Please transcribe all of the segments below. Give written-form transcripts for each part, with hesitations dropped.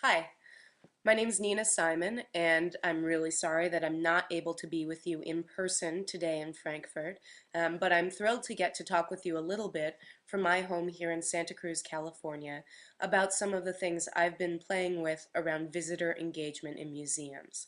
Hi, my name's Nina Simon, and I'm really sorry that I'm not able to be with you in person today in Frankfurt, but I'm thrilled to get to talk with you a little bit from my home here in Santa Cruz, California, about some of the things I've been playing with around visitor engagement in museums.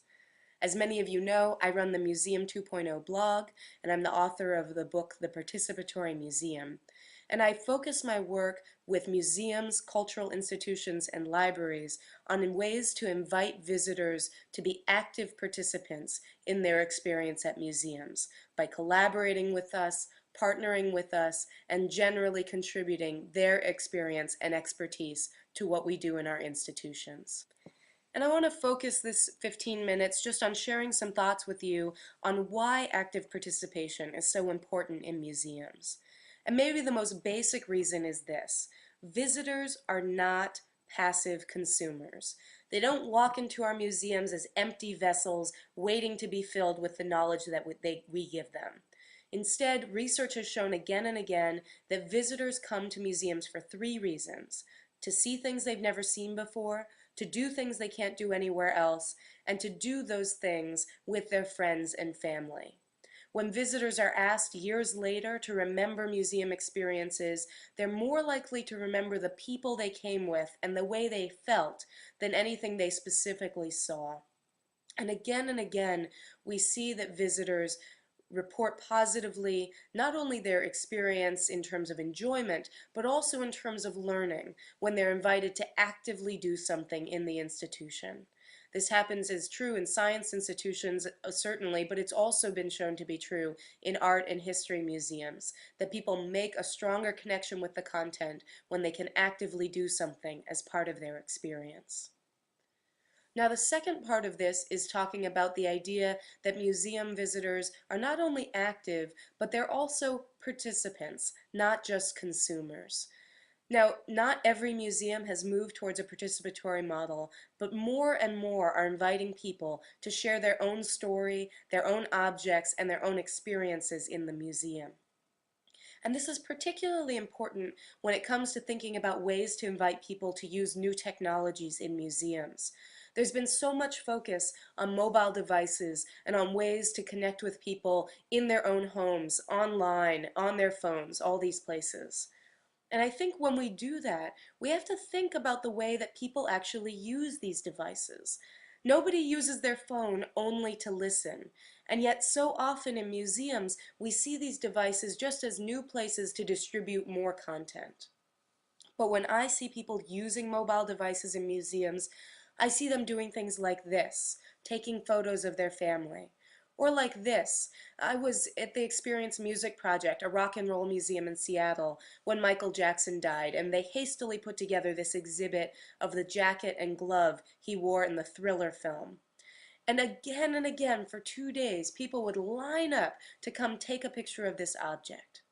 As many of you know, I run the Museum 2.0 blog, and I'm the author of the book The Participatory Museum. And I focus my work with museums, cultural institutions, and libraries on ways to invite visitors to be active participants in their experience at museums by collaborating with us, partnering with us, and generally contributing their experience and expertise to what we do in our institutions. And I want to focus this 15 minutes just on sharing some thoughts with you on why active participation is so important in museums. And maybe the most basic reason is this: visitors are not passive consumers. They don't walk into our museums as empty vessels waiting to be filled with the knowledge that we give them. Instead, research has shown again and again that visitors come to museums for three reasons: to see things they've never seen before, to do things they can't do anywhere else, and to do those things with their friends and family. When visitors are asked years later to remember museum experiences, they're more likely to remember the people they came with and the way they felt than anything they specifically saw. And again, we see that visitors report positively not only their experience in terms of enjoyment, but also in terms of learning when they're invited to actively do something in the institution. This happens as true in science institutions, certainly, but it's also been shown to be true in art and history museums, that people make a stronger connection with the content when they can actively do something as part of their experience. Now, the second part of this is talking about the idea that museum visitors are not only active, but they're also participants, not just consumers. Now, not every museum has moved towards a participatory model, but more and more are inviting people to share their own story, their own objects, and their own experiences in the museum. And this is particularly important when it comes to thinking about ways to invite people to use new technologies in museums. There's been so much focus on mobile devices and on ways to connect with people in their own homes, online, on their phones, all these places. And I think when we do that, we have to think about the way that people actually use these devices. Nobody uses their phone only to listen, and yet so often in museums we see these devices just as new places to distribute more content. But when I see people using mobile devices in museums, I see them doing things like this, taking photos of their family. Or like this, I was at the Experience Music Project, a rock and roll museum in Seattle, when Michael Jackson died, and they hastily put together this exhibit of the jacket and glove he wore in the Thriller film. And again, for 2 days, people would line up to come take a picture of this object.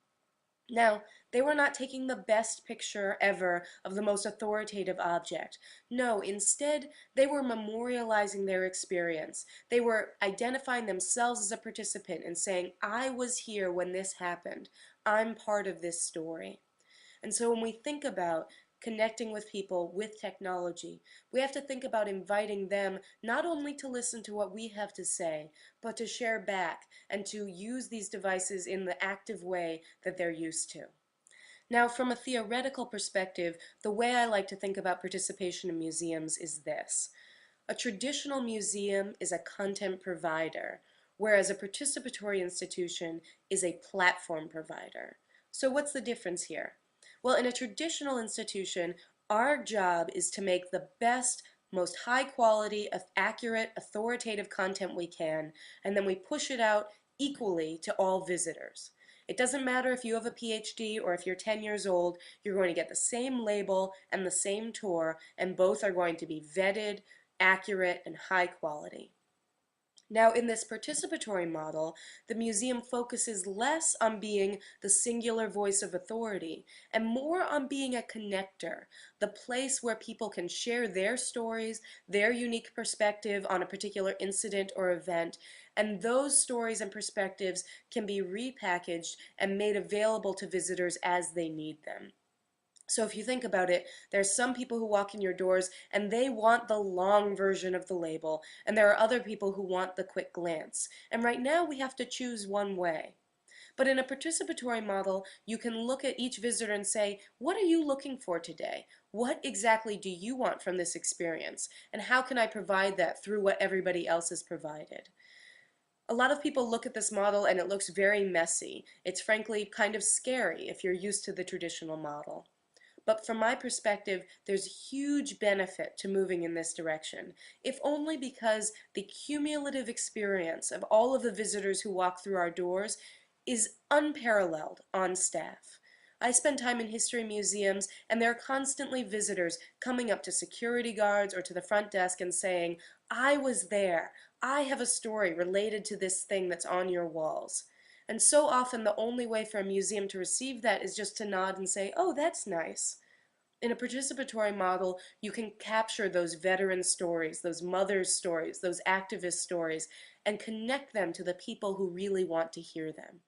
Now, they were not taking the best picture ever of the most authoritative object. No, instead, they were memorializing their experience. They were identifying themselves as a participant and saying, I was here when this happened. I'm part of this story. And so when we think about connecting with people with technology, we have to think about inviting them not only to listen to what we have to say, but to share back and to use these devices in the active way that they're used to. Now, from a theoretical perspective, the way I like to think about participation in museums is this. A traditional museum is a content provider, whereas a participatory institution is a platform provider. So what's the difference here? Well, in a traditional institution, our job is to make the best, most high quality, accurate, authoritative content we can, and then we push it out equally to all visitors. It doesn't matter if you have a PhD or if you're 10 years old, you're going to get the same label and the same tour, and both are going to be vetted, accurate, and high quality. Now, in this participatory model, the museum focuses less on being the singular voice of authority and more on being a connector, the place where people can share their stories, their unique perspective on a particular incident or event, and those stories and perspectives can be repackaged and made available to visitors as they need them. So if you think about it, there's some people who walk in your doors and they want the long version of the label, and there are other people who want the quick glance. And right now we have to choose one way. But in a participatory model, you can look at each visitor and say, what are you looking for today? What exactly do you want from this experience? And how can I provide that through what everybody else has provided? A lot of people look at this model and it looks very messy. It's frankly kind of scary if you're used to the traditional model. But from my perspective, there's huge benefit to moving in this direction, if only because the cumulative experience of all of the visitors who walk through our doors is unparalleled on staff. I spend time in history museums, and there are constantly visitors coming up to security guards or to the front desk and saying, I was there. I have a story related to this thing that's on your walls. And so often the only way for a museum to receive that is just to nod and say, oh, that's nice. In a participatory model, you can capture those veteran stories, those mothers' stories, those activist stories, and connect them to the people who really want to hear them.